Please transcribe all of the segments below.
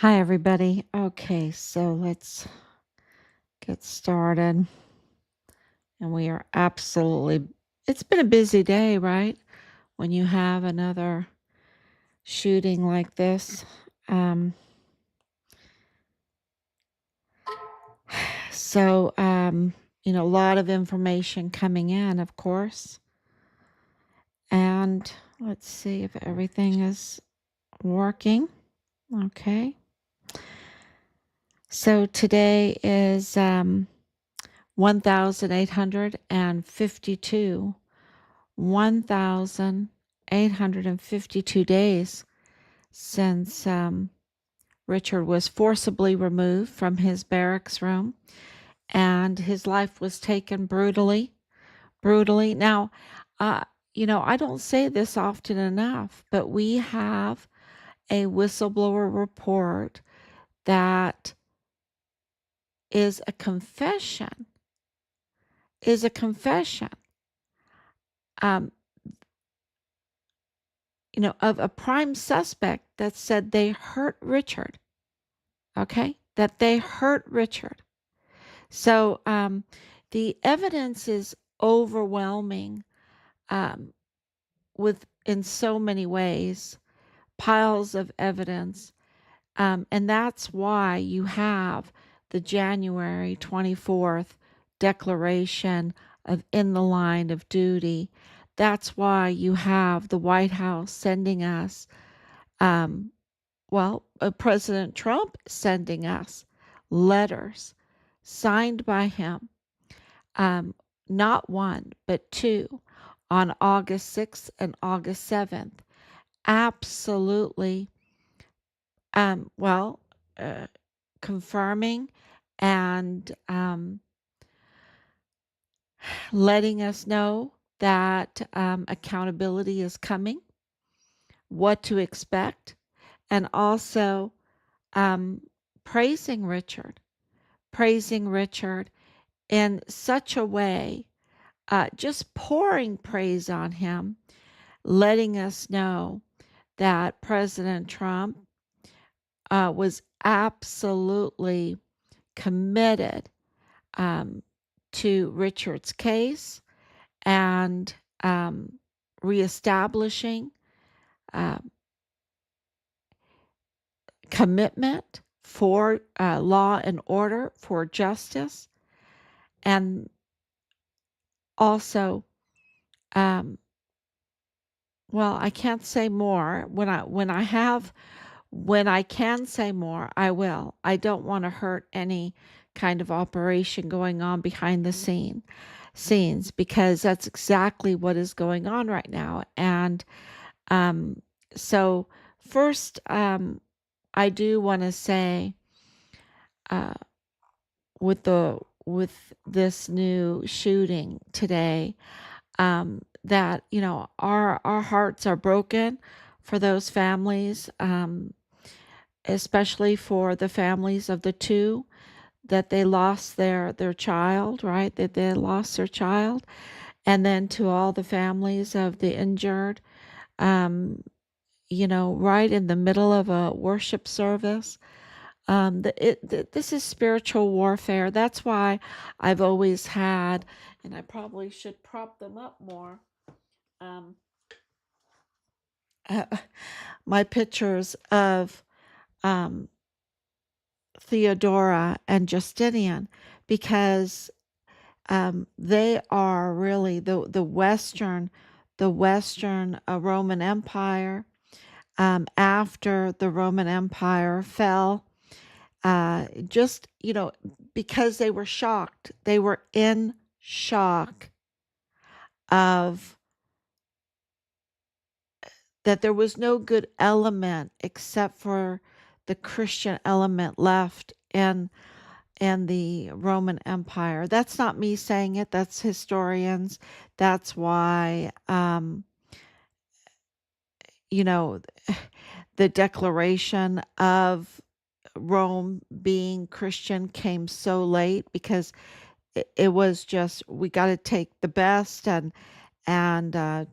Hi, everybody. Okay, so let's get started. And we are it's been a busy day, right? When you have another shooting like this. Um, a lot of information coming in, of course. And let's see if everything is working. Okay. So today is 1,852. 1,852 days since Richard was forcibly removed from his barracks room and his life was taken brutally. Brutally. Now, uh, I don't say this often enough, but we have a whistleblower report that is a confession, is a confession. Um, of a prime suspect that said they hurt Richard. Okay, that they hurt Richard. So the evidence is overwhelming um, with in so many ways, piles of evidence, and that's why you have the January 24th declaration of in the line of duty. That's why you have the White House sending us, um, President Trump sending us letters signed by him, um, not one, but two, on August 6th and August 7th. Absolutely, um, well, uh, confirming and letting us know that accountability is coming, what to expect, and also um, praising Richard, praising Richard in such a way, just pouring praise on him, letting us know that President Trump was absolutely committed um, to Richard's case and reestablishing uh, commitment for law and order, for justice, and also um, I can't say more. When I can say more, I will. I don't want to hurt any kind of operation going on behind the scenes because that's exactly what is going on right now. And um, so first, I do want to say uh, with this new shooting today, that our hearts are broken for those families, especially for the families of the two that they lost their child, right? That they lost their child, and then to all the families of the injured, um, right in the middle of a worship service. This is spiritual warfare. That's why I've always had, and I probably should prop them up more. Um, my pictures of um, Theodora and Justinian, because they are really the Western Roman Empire. After the Roman Empire fell, just because they were shocked, they were in shock of that there was no good element except for the Christian element left in the Roman Empire. That's not me saying it, that's historians. That's why, you know, the declaration of Rome being Christian came so late because it was just we got to take the best and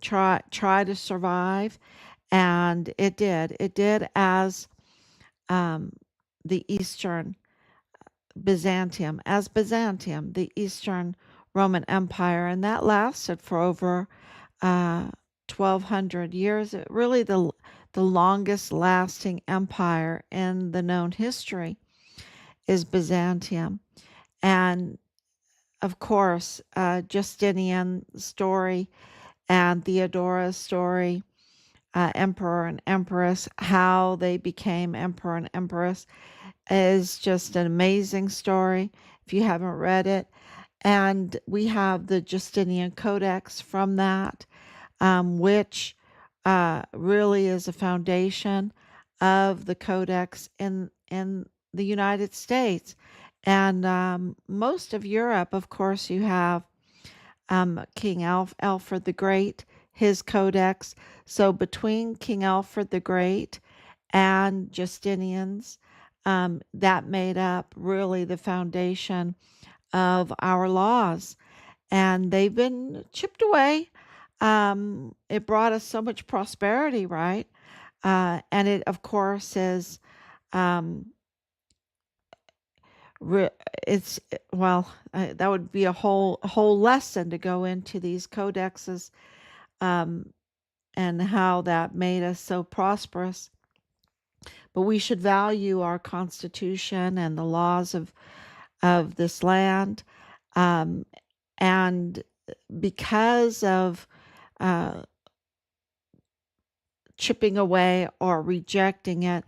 try to survive, and it did as um, the Eastern Byzantium, the Eastern Roman Empire, and that lasted for over 1,200 years. Really, the longest lasting empire in the known history is Byzantium, and of course, Justinian's story and Theodora's story, emperor and empress, how they became emperor and empress, is just an amazing story if you haven't read it. And we have the Justinian Codex from that, which really is a foundation of the Codex in the United States. And most of Europe, of course, you have King Alfred the Great, his codex. So between King Alfred the Great and Justinian's, that made up really the foundation of our laws. And they've been chipped away. It brought us so much prosperity, right? And it, of course, is um, Re it's well, that would be a whole lesson to go into these codexes, um, and how that made us so prosperous. But we should value our Constitution and the laws of this land, um, and because of uh, chipping away or rejecting it,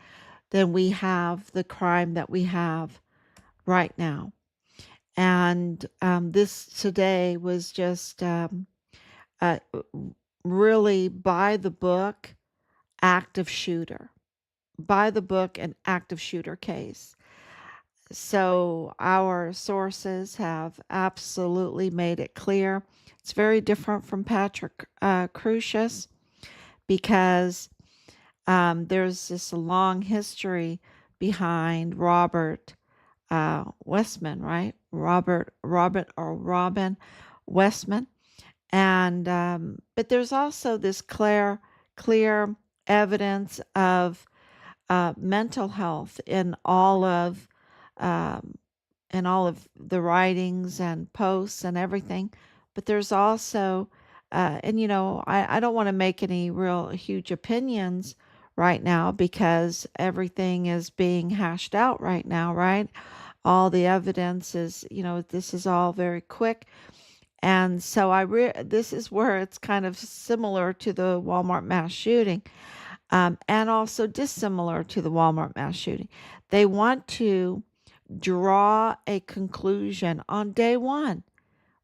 then we have the crime that we have right now. And this today was just a really by the book active shooter, by the book an active shooter case. So our sources have absolutely made it clear. It's very different from Patrick Crucius because there's this long history behind Robert Westman, right? Robert or Robin Westman, and but there's also this clear evidence of mental health um, in all of the writings and posts and everything. But there's also, and I don't want to make any real huge opinions right now because everything is being hashed out right now, right? All the evidence is, this is all very quick. And so this is where it's kind of similar to the Walmart mass shooting, and also dissimilar to the Walmart mass shooting. They want to draw a conclusion on day one,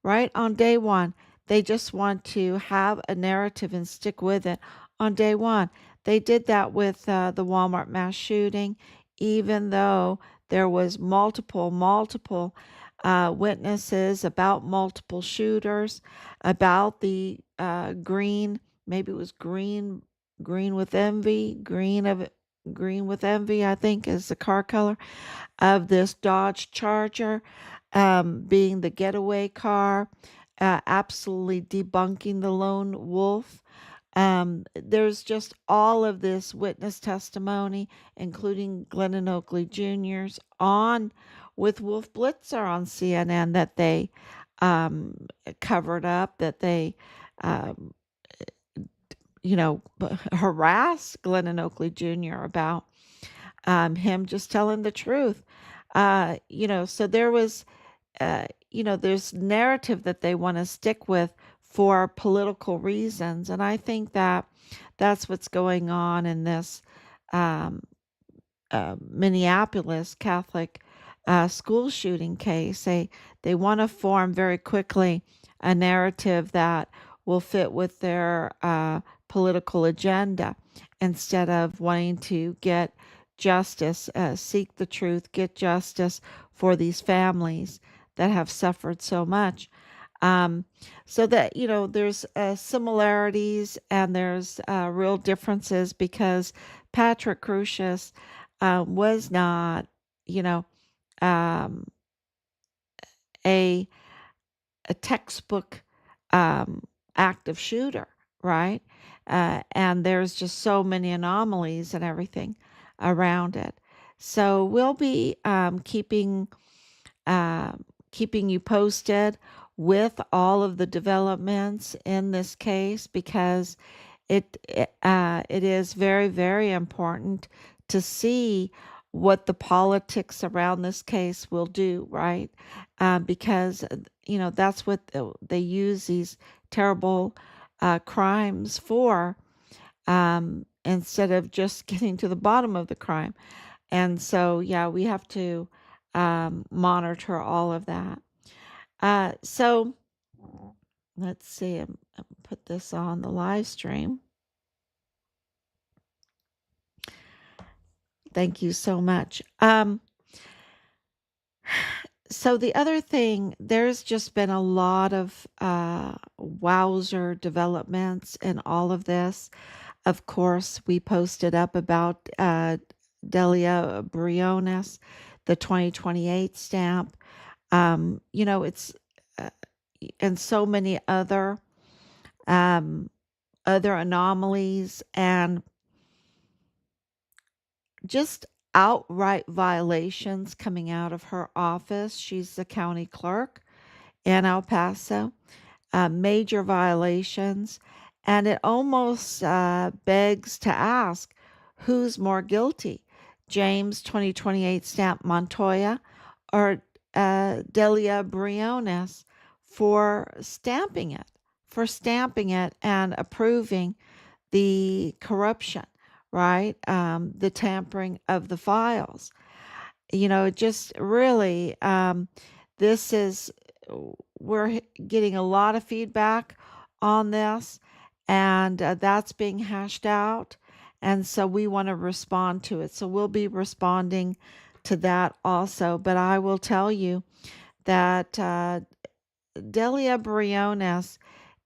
right? On day one, they just want to have a narrative and stick with it on day one. They did that with the Walmart mass shooting, even though there was multiple witnesses about multiple shooters, about the green, maybe it was green with envy, green with envy, I think is the car color of this Dodge Charger, being the getaway car, absolutely debunking the lone wolf. There's just all of this witness testimony, including Glennon Oakley Jr.'s on with Wolf Blitzer on CNN that they covered up, that they um, harassed Glennon Oakley Jr. about him just telling the truth. So there was, there's narrative that they want to stick with for political reasons. And I think that that's what's going on in this um, Minneapolis Catholic school shooting case. They want to form very quickly a narrative that will fit with their political agenda instead of wanting to get justice, seek the truth, get justice for these families that have suffered so much. Um, so that, there's similarities and there's real differences because Patrick Crucius was not, you know, um, a a textbook um, active shooter, right? And there's just so many anomalies and everything around it. So we'll be uh, keeping you posted with all of the developments in this case, because it is very, very important to see what the politics around this case will do, right? Because that's what they use these terrible crimes for, instead of just getting to the bottom of the crime. And so, yeah, we have to monitor all of that. So let's see. I'm put this on the live stream. Thank you so much. So the other thing, there's just been a lot of wowzer developments in all of this. Of course, we posted up about Delia Briones, the 2028 stamp. It's uh, and so many um, other anomalies and just outright violations coming out of her office. She's the county clerk in El Paso, major violations. And it almost begs to ask, who's more guilty? James 2028 stamp Montoya or Delia Briones for stamping it and approving the corruption, right? The tampering of the files. Just really, this is, we're getting a lot of feedback on this, and that's being hashed out. And so we want to respond to it. So we'll be responding to that also. But I will tell you that Delia Briones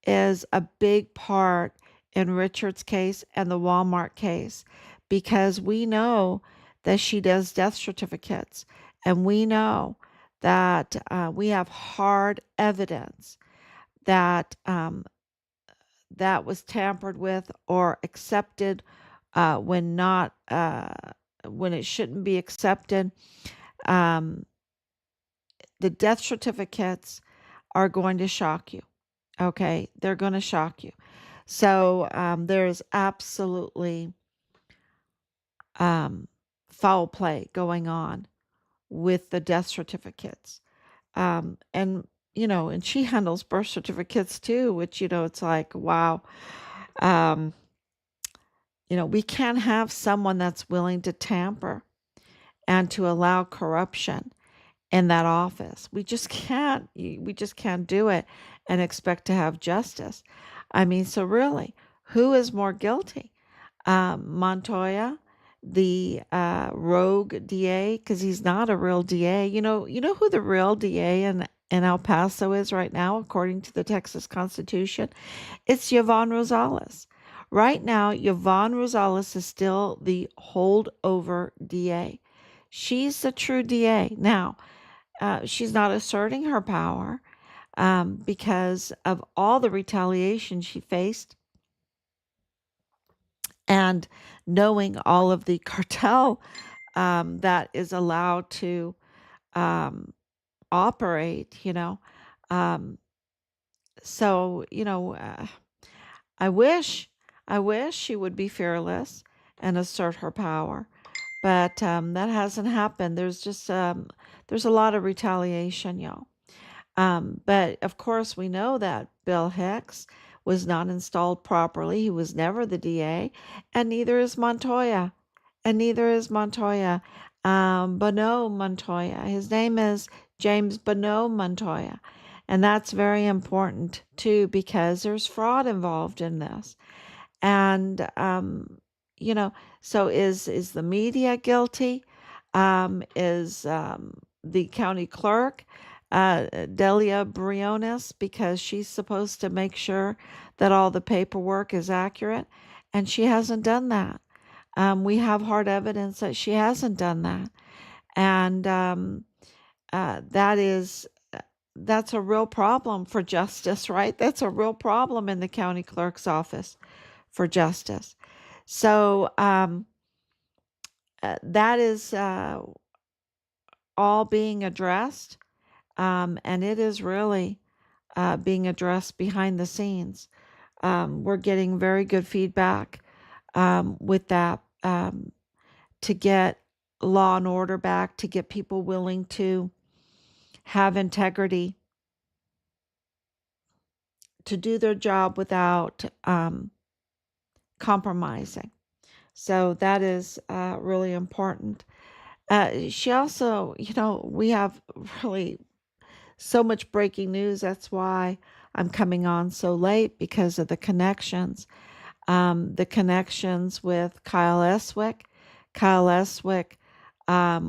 is a big part in Richard's case and the Walmart case, because we know that she does death certificates, and we know that we have hard evidence that that was tampered with or accepted when not when it shouldn't be accepted. Um, the death certificates are going to shock you. Okay, they're going to shock you. So there's absolutely um, foul play going on with the death certificates. And she handles birth certificates too, which, it's like, wow. Um, we can't have someone that's willing to tamper and to allow corruption in that office. We just can't do it and expect to have justice. I mean, so really, who is more guilty? Montoya, the rogue DA, because he's not a real DA. You know who the real DA in El Paso is right now, according to the Texas Constitution? It's Yvonne Rosales. Right now, Yvonne Rosales is still the holdover DA. She's the true DA. Now, she's not asserting her power because of all the retaliation she faced, and knowing all of the cartel that is allowed to um, operate. Um, so, I wish, I wish she would be fearless and assert her power, but that hasn't happened. There's a lot of retaliation, y'all. But of course, we know that Bill Hicks was not installed properly. He was never the DA, and neither is Montoya. And neither is Montoya. Bonneau Montoya. His name is James Bonneau Montoya. And that's very important too, because there's fraud involved in this. And you know, so is the media guilty? Is the county clerk Delia Briones, because she's supposed to make sure that all the paperwork is accurate, and she hasn't done that. We have hard evidence that she hasn't done that, and that is that's a real problem for justice, right? That's a real problem in the county clerk's office for justice. So that is all being addressed, and it is really being addressed behind the scenes. We're getting very good feedback with that, to get law and order back, to get people willing to have integrity, to do their job without compromising. So that is really important. She also, we have really so much breaking news. That's why I'm coming on so late, because of the connections with Kyle Eswick. Kyle Eswick,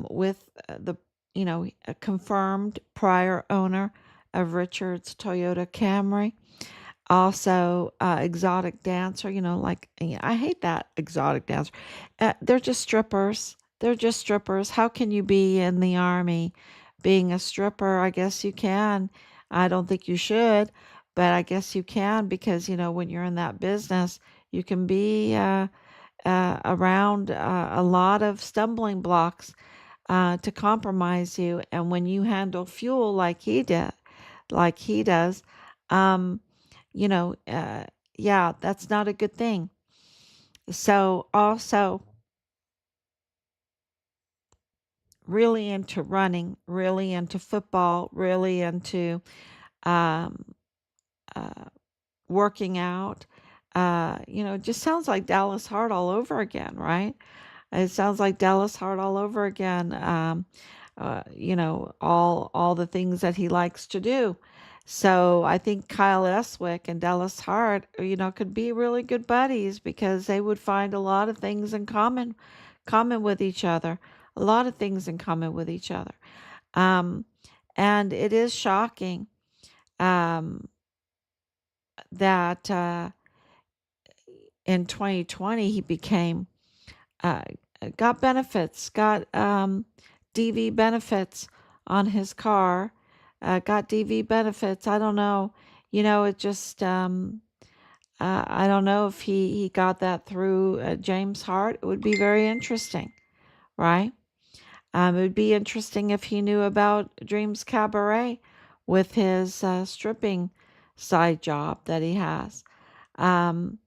with the, a confirmed prior owner of Richard's Toyota Camry. Also, exotic dancer, like, I hate that exotic dancer. They're just strippers. They're just strippers. How can you be in the army being a stripper? I guess you can. I don't think you should, but I guess you can, because, when you're in that business, you can be around a lot of stumbling blocks to compromise you. And when you handle fuel like he does, um, you know, uh, yeah, that's not a good thing. So also really into running, really into football, really into um, uh, working out. It just sounds like Dallas Hart all over again, right? It sounds like Dallas Hart all over again. All the things that he likes to do. So I think Kyle Eswick and Dallas Hart, could be really good buddies, because they would find a lot of things in common with each other. A lot of things in common with each other. Um, and it is shocking um, that in 2020 he became uh, got benefits, got DV benefits on his car, got DV benefits. I don't know. It just, I don't know if he got that through James Hart. It would be very interesting, right? It would be interesting if he knew about Dreams Cabaret with his stripping side job that he has. Um,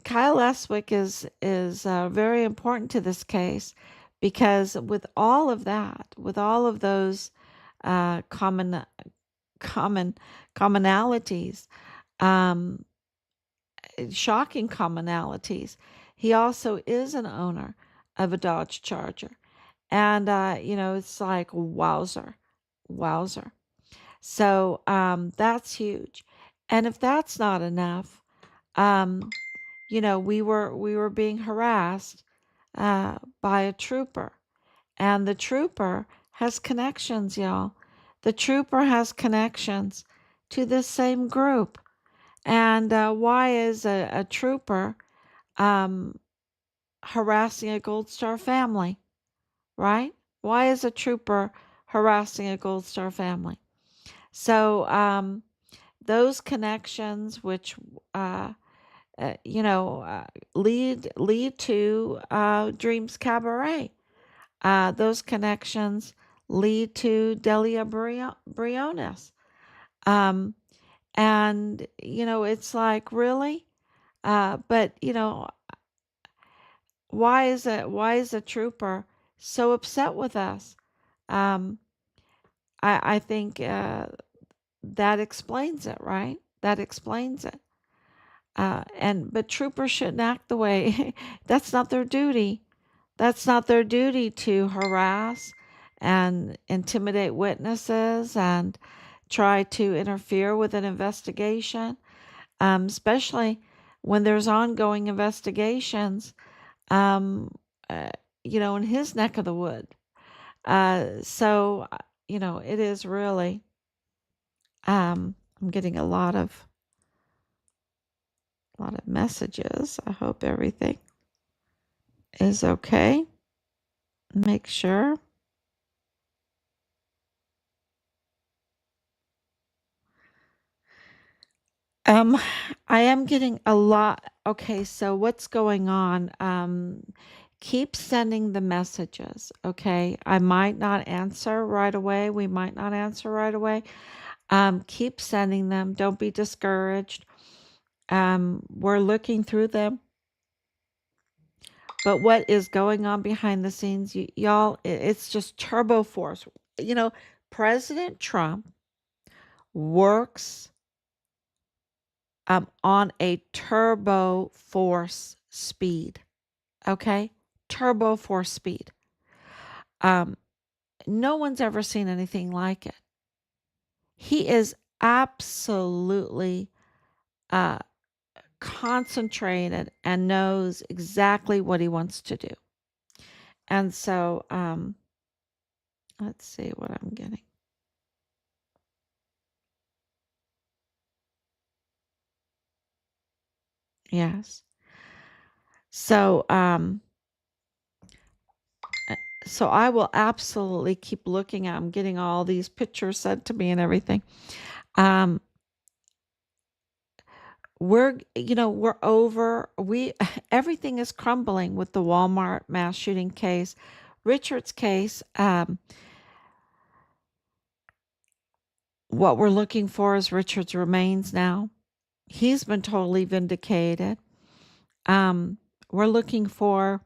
Kyle Eswick is very important to this case, because with all of that, with all of those common common commonalities, um, shocking commonalities, he also is an owner of a Dodge Charger, and it's like wowzer, wowzer. So that's huge, and if that's not enough, um, we were being harassed by a trooper, and the trooper has connections, y'all. The trooper has connections to this same group. And why is a trooper um, harassing a Gold Star family, right? Why is a trooper harassing a Gold Star family? So those connections, which uh, uh, you know, uh, lead to Dreams Cabaret. Those connections lead to Delia Briones. Um, and it's like, really, but why is a trooper so upset with us? Um, I think that explains it, right? That explains it. But troopers shouldn't act the way that's not their duty. That's not their duty to harass and intimidate witnesses and try to interfere with an investigation, especially when there's ongoing investigations, um, uh, in his neck of the wood. It is really, I'm getting a lot of messages. I hope everything is okay. Make sure. Um, I am getting a lot. Okay, so what's going on? Keep sending the messages, okay? I might not answer right away. We might not answer right away. Keep sending them. Don't be discouraged. We're looking through them. But what is going on behind the scenes, y'all, it's just turbo force. You know, President Trump works on a turbo force speed. Okay? Turbo force speed. Um, no one's ever seen anything like it. He is absolutely uh, concentrated and knows exactly what he wants to do. And so, let's see what I'm getting. Yes. So, so I will absolutely keep looking at. I'm getting all these pictures sent to me and everything. Um, we're over. Everything is crumbling with the Walmart mass shooting case, Richard's case. What we're looking for is Richard's remains now. He's been totally vindicated. Um, we're looking for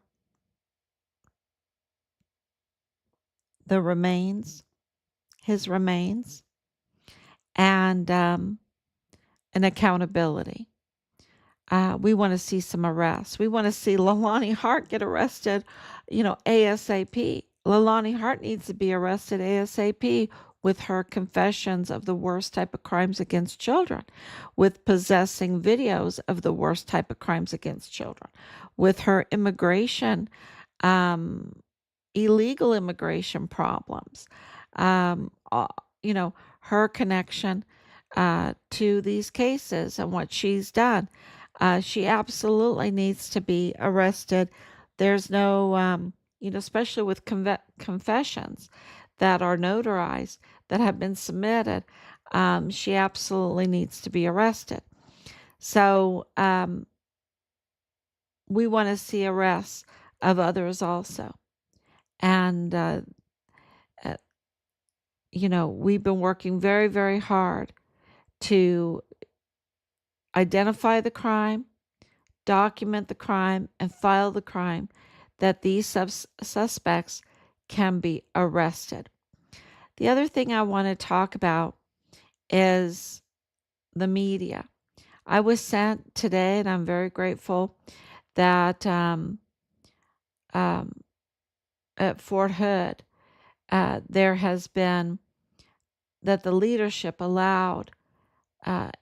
the remains, his remains, and an accountability. We want to see some arrests. We want to see Lalani Hart get arrested, ASAP. Lalani Hart needs to be arrested ASAP with her confessions of the worst type of crimes against children, with possessing videos of the worst type of crimes against children, with her immigration, um, illegal immigration problems, um, uh, her connection to these cases and what she's done. She absolutely needs to be arrested. There's no, especially with confessions that are notarized, that have been submitted, she absolutely needs to be arrested. So we want to see arrests of others also. And, uh, we've been working very, very hard to identify the crime, document the crime, and file the crime, that these suspects can be arrested. The other thing I want to talk about is the media. I was sent today, and I'm very grateful that um, at Fort Hood, there has been that the leadership allowed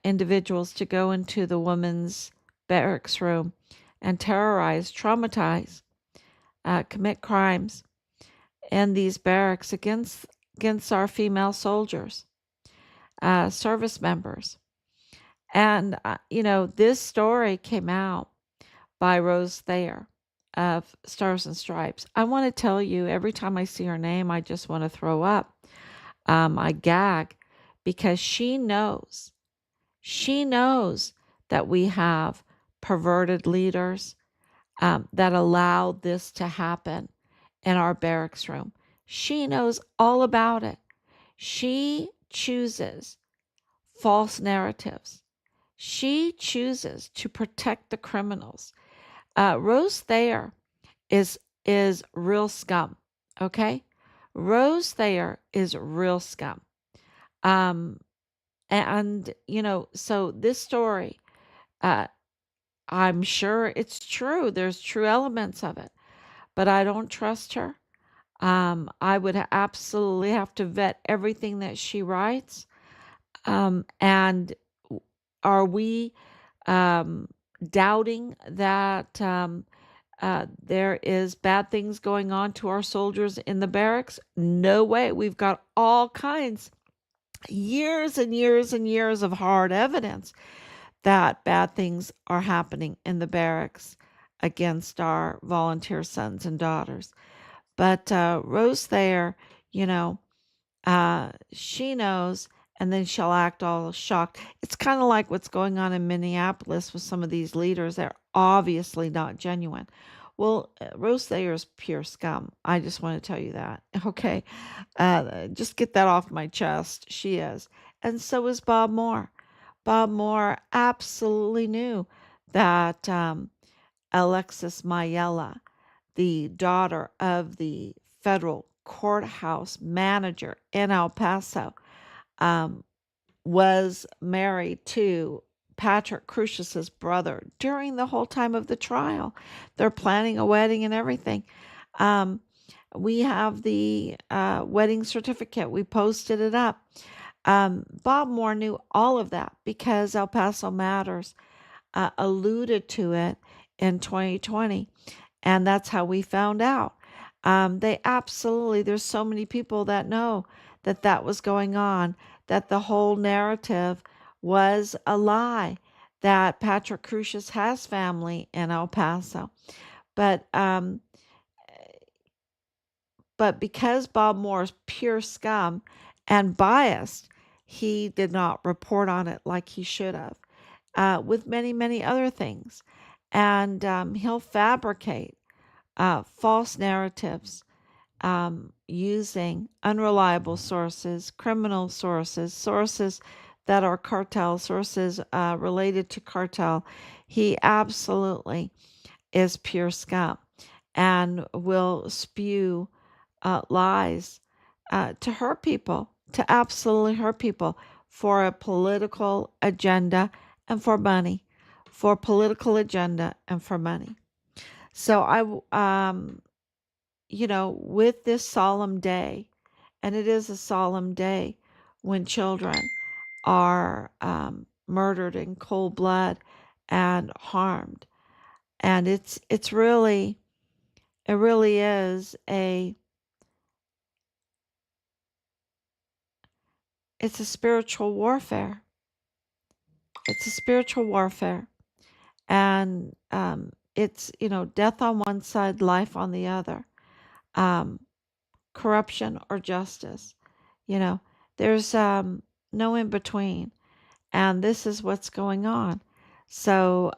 individuals to go into the women's barracks room and terrorize, traumatize, commit crimes in these barracks against our female soldiers, service members. And, this story came out by Rose Thayer of Stars and Stripes. I want to tell you, every time I see her name, I just want to throw up. I gag because she knows that we have perverted leaders that allowed this to happen in our barracks room. She knows all about it. She chooses false narratives. She chooses to protect the criminals. Rose Thayer is real scum. Okay, Rose Thayer is real scum. Um, and so this story, uh, I'm sure it's true. There's true elements of it, but I don't trust her. I would absolutely have to vet everything that she writes. And are we um, doubting that there is bad things going on to our soldiers in the barracks? No way. We've got all kinds, years and years and years of hard evidence that bad things are happening in the barracks against our volunteer sons and daughters. But Rose Thayer, you know, she knows, and then she'll act all shocked. It's kind of like what's going on in Minneapolis with some of these leaders. They're obviously not genuine. Well, Rose Thayer is pure scum. I just want to tell you that. Okay. Just get that off my chest. She is. And so is Bob Moore. Bob Moore absolutely knew that Alexis Mayella, the daughter of the federal courthouse manager in El Paso, um, was married to Patrick Crucius's brother during the whole time of the trial. They're planning a wedding and everything. Um, we have the wedding certificate. We posted it up. Bob Moore knew all of that because El Paso Matters alluded to it in 2020, and that's how we found out. They absolutely, there's so many people that know that that was going on, that the whole narrative was a lie, that Patrick Crucius has family in El Paso. But because Bob Moore is pure scum and biased, he did not report on it like he should have, with many, many other things. And he'll fabricate false narratives using unreliable sources, criminal sources, sources that are cartel, sources related to cartel. He absolutely is pure scum and will spew lies to hurt people, to absolutely hurt people for a political agenda and for money, for political agenda and for money. So with this solemn day, and it is a solemn day when children are murdered in cold blood and harmed, and it's really it really is it's a spiritual warfare. It's a spiritual warfare, and it's death on one side, life on the other. Um, Corruption or justice. You know, there's no in between. And this is what's going on. So,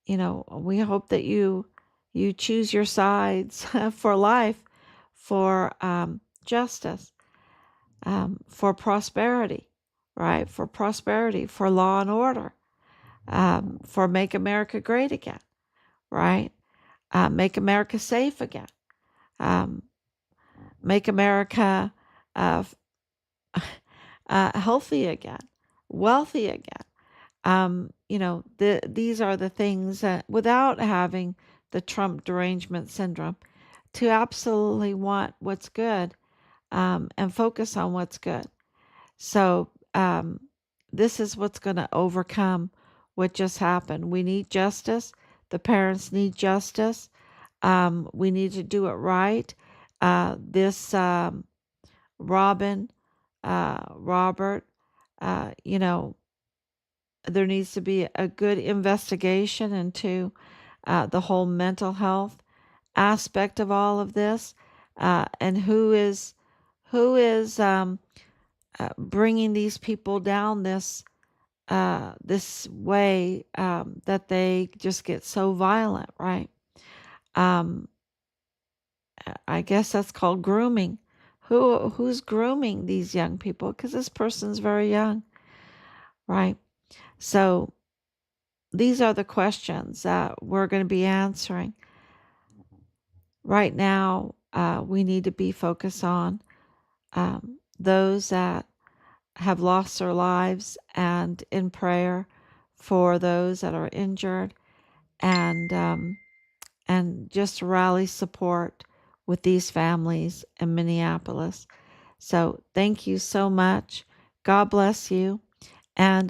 we hope that you choose your sides for life, for justice, for prosperity, right? For prosperity, for law and order, for make America great again, right? Make America safe again. Um, Make America uh, healthy again, wealthy again. These are the things that, without having the Trump derangement syndrome, to absolutely want what's good and focus on what's good. So this is what's going to overcome what just happened. We need justice. The parents need justice. We need to do it right. This Robin, Robert, you know, there needs to be a good investigation into the whole mental health aspect of all of this, and who is bringing these people down this way, that they just get so violent, right? Um, I guess that's called grooming. Who's grooming these young people? Because this person's very young, right? So these are the questions that we're going to be answering. Right now, we need to be focused on those that have lost their lives and in prayer for those that are injured, and just rally support with these families in Minneapolis. So thank you so much. God bless you. And